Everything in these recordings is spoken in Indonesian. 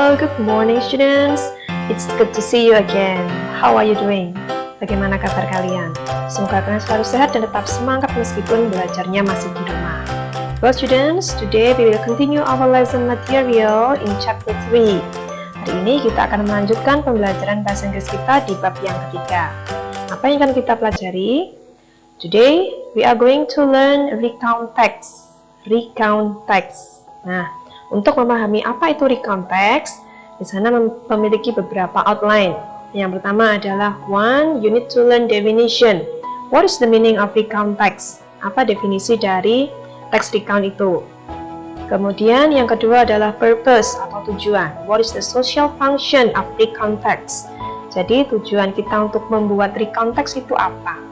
Hello, good morning students. It's good to see you again. How are you doing? Bagaimana kabar kalian? Semoga kalian selalu sehat dan tetap semangat meskipun belajarnya masih di rumah. Well students, today we will continue our lesson material in chapter 3. Hari ini kita akan melanjutkan pembelajaran bahasa Inggris kita di bab yang ketiga. Apa yang akan kita pelajari? Today we are going to learn recount text. Recount text. Nah, untuk memahami apa itu recount text, di sana memiliki beberapa outline. Yang pertama adalah one, you need to learn definition. What is the meaning of recount text? Apa definisi dari teks recount itu? Kemudian yang kedua adalah purpose atau tujuan. What is the social function of recount text? Jadi tujuan kita untuk membuat recount text itu apa?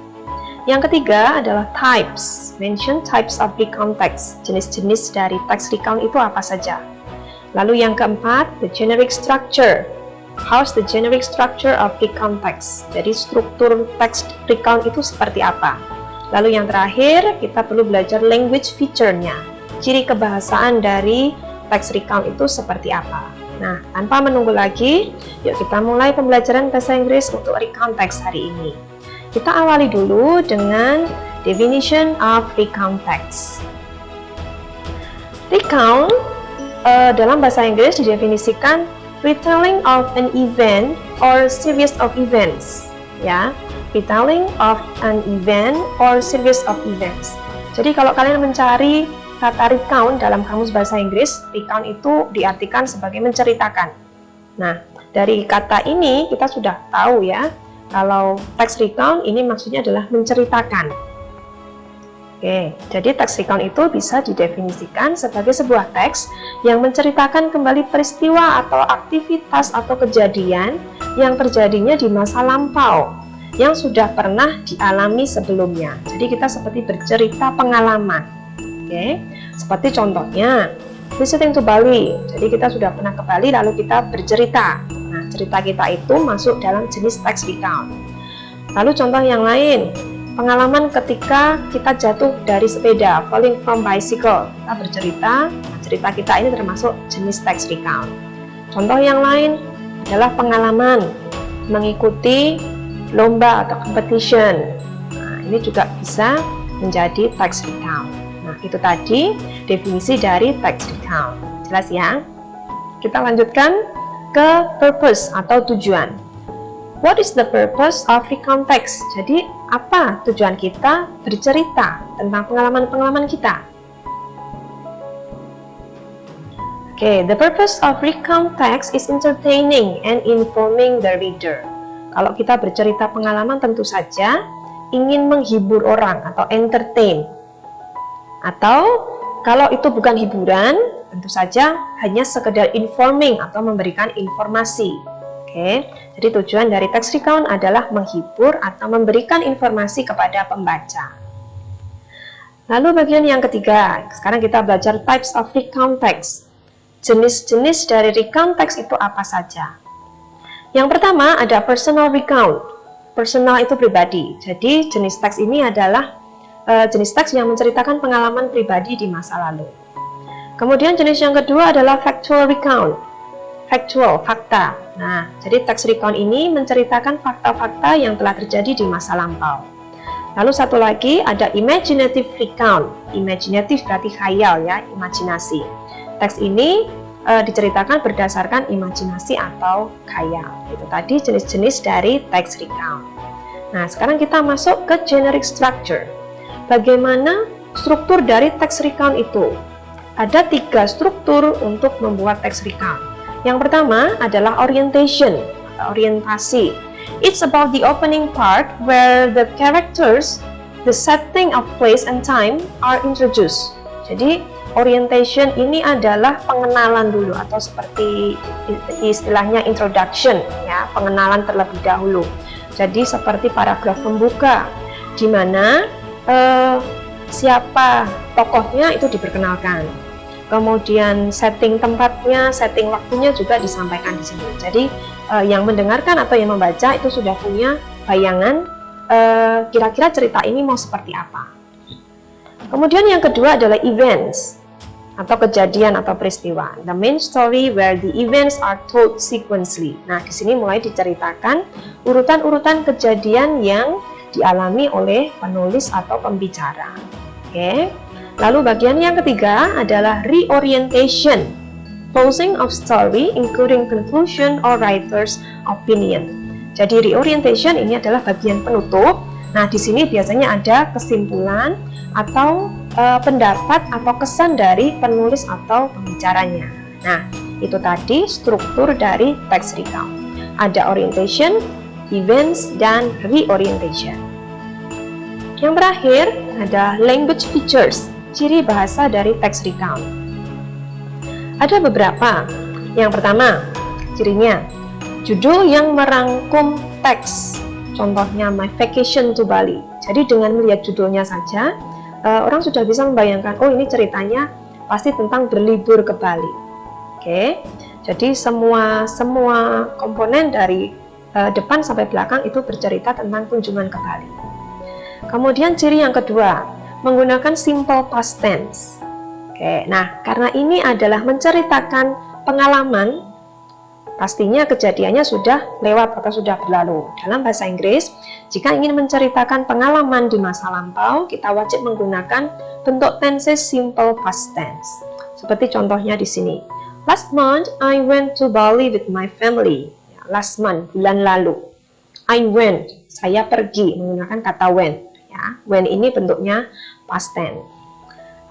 Yang ketiga adalah types. Mention types of recount text. Jenis-jenis dari teks recount itu apa saja? Lalu yang keempat, the generic structure. How's the generic structure of recount text? Jadi struktur teks recount itu seperti apa? Lalu yang terakhir, kita perlu belajar language feature-nya. Ciri kebahasaan dari teks recount itu seperti apa? Nah, tanpa menunggu lagi, yuk kita mulai pembelajaran bahasa Inggris untuk recount text hari ini. Kita awali dulu dengan definition of recount text. Recount dalam bahasa Inggris didefinisikan retelling of an event or series of events, ya, retelling of an event or series of events. Jadi kalau kalian mencari kata recount dalam kamus bahasa Inggris, recount itu diartikan sebagai menceritakan. Nah, dari kata ini kita sudah tahu ya, kalau teks recount ini maksudnya adalah menceritakan. Oke, jadi teks recount itu bisa didefinisikan sebagai sebuah teks yang menceritakan kembali peristiwa atau aktivitas atau kejadian yang terjadinya di masa lampau yang sudah pernah dialami sebelumnya. Jadi kita seperti bercerita pengalaman. Oke, seperti contohnya visiting to Bali. Jadi kita sudah pernah ke Bali lalu kita bercerita. Nah, cerita kita itu masuk dalam jenis teks recount. Lalu contoh yang lain, pengalaman ketika kita jatuh dari sepeda, falling from bicycle. Kita bercerita, nah, cerita kita ini termasuk jenis teks recount. Contoh yang lain adalah pengalaman mengikuti lomba atau competition. Nah, ini juga bisa menjadi teks recount. Nah, itu tadi definisi dari teks recount. Jelas ya? Kita lanjutkan ke purpose atau tujuan. What is the purpose of recount text? Jadi, apa tujuan kita bercerita tentang pengalaman-pengalaman kita? Okay, the purpose of recount text is entertaining and informing the reader. Kalau kita bercerita pengalaman tentu saja ingin menghibur orang atau entertain. Atau kalau itu bukan hiburan, tentu saja hanya sekedar informing atau memberikan informasi. Oke, jadi tujuan dari teks recount adalah menghibur atau memberikan informasi kepada pembaca. Lalu bagian yang ketiga, sekarang kita belajar types of recount text. Jenis-jenis dari recount text itu apa saja? Yang pertama ada personal recount. Personal itu pribadi. Jadi jenis teks ini adalah jenis teks yang menceritakan pengalaman pribadi di masa lalu. Kemudian jenis yang kedua adalah factual recount. Factual, fakta. Nah, jadi teks recount ini menceritakan fakta-fakta yang telah terjadi di masa lampau. Lalu satu lagi ada imaginative recount. Imaginative berarti khayal ya, imajinasi. Teks ini diceritakan berdasarkan imajinasi atau khayal. Itu tadi jenis-jenis dari teks recount. Nah, sekarang kita masuk ke generic structure. Bagaimana struktur dari teks recount itu? Ada 3 struktur untuk membuat teks recount. Yang pertama adalah orientation atau orientasi. It's about the opening part where the characters, the setting of place and time are introduced. Jadi orientation ini adalah pengenalan dulu atau seperti istilahnya introduction ya, pengenalan terlebih dahulu. Jadi seperti paragraf pembuka di mana siapa tokohnya itu diperkenalkan. Kemudian setting tempatnya, setting waktunya juga disampaikan di sini. Jadi yang mendengarkan atau yang membaca itu sudah punya bayangan kira-kira cerita ini mau seperti apa. Kemudian yang kedua adalah events. atau kejadian atau peristiwa. The main story where the events are told sequentially. Nah, di sini mulai diceritakan urutan-urutan kejadian yang dialami oleh penulis atau pembicara. Oke. Lalu bagian yang ketiga adalah reorientation. Closing of story including conclusion or writer's opinion. Jadi reorientation ini adalah bagian penutup. Nah, di sini biasanya ada kesimpulan atau pendapat atau kesan dari penulis atau pembicaranya. Nah, itu tadi struktur dari text recount. Ada orientation, events, dan reorientation. Yang terakhir ada language features, ciri bahasa dari text recount. Ada beberapa. Yang pertama, cirinya judul yang merangkum teks. Contohnya My Vacation to Bali. Jadi dengan melihat judulnya saja, orang sudah bisa membayangkan, oh ini ceritanya pasti tentang berlibur ke Bali. Oke, jadi semua komponen dari depan sampai belakang itu bercerita tentang kunjungan ke Bali. Kemudian ciri yang kedua, menggunakan simple past tense. Oke, nah karena ini adalah menceritakan pengalaman, pastinya kejadiannya sudah lewat atau sudah berlalu. Dalam bahasa Inggris, jika ingin menceritakan pengalaman di masa lampau, kita wajib menggunakan bentuk tenses simple past tense. Seperti contohnya di sini. Last month, I went to Bali with my family. Last month, bulan lalu. I went, saya pergi, menggunakan kata went. Ya, when ini bentuknya past tense.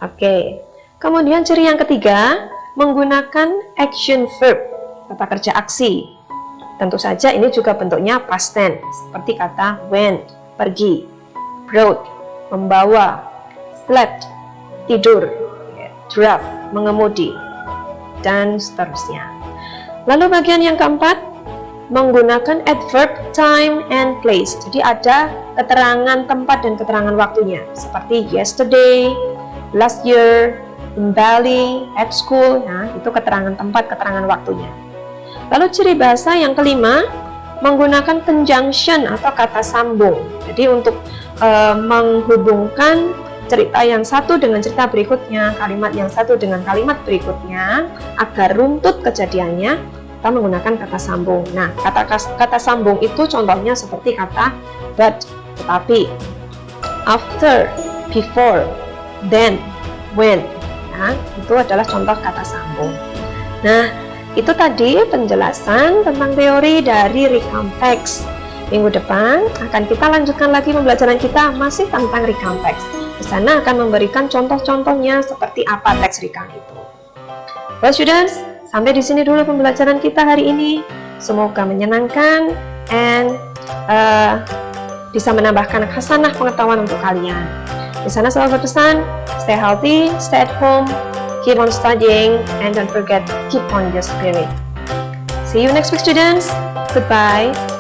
Oke. Kemudian ciri yang ketiga, menggunakan action verb. Kata kerja aksi. Tentu saja ini juga bentuknya past tense, seperti kata went, pergi, brought, membawa, slept, tidur, drive, mengemudi, dan seterusnya. Lalu bagian yang keempat, menggunakan adverb time and place. Jadi ada keterangan tempat dan keterangan waktunya, seperti yesterday, last year, in Bali, at school. Nah, itu keterangan tempat, keterangan waktunya. Lalu ciri bahasa yang kelima, menggunakan conjunction atau kata sambung. Jadi untuk menghubungkan cerita yang satu dengan cerita berikutnya, kalimat yang satu dengan kalimat berikutnya, agar runtut kejadiannya, kita menggunakan kata sambung. Nah, kata sambung itu contohnya seperti kata but, tetapi, after, before, then, when. Nah, itu adalah contoh kata sambung. Nah, itu tadi penjelasan tentang teori dari recount text. Minggu depan akan kita lanjutkan lagi pembelajaran kita masih tentang recount text. Di sana akan memberikan contoh-contohnya seperti apa text recount itu. Well students, sampai di sini dulu pembelajaran kita hari ini. Semoga menyenangkan and bisa menambahkan khasanah pengetahuan untuk kalian. Di sana selalu berpesan, stay healthy, stay at home, keep on studying, and don't forget, keep on your spirit. See you next week, students. Goodbye.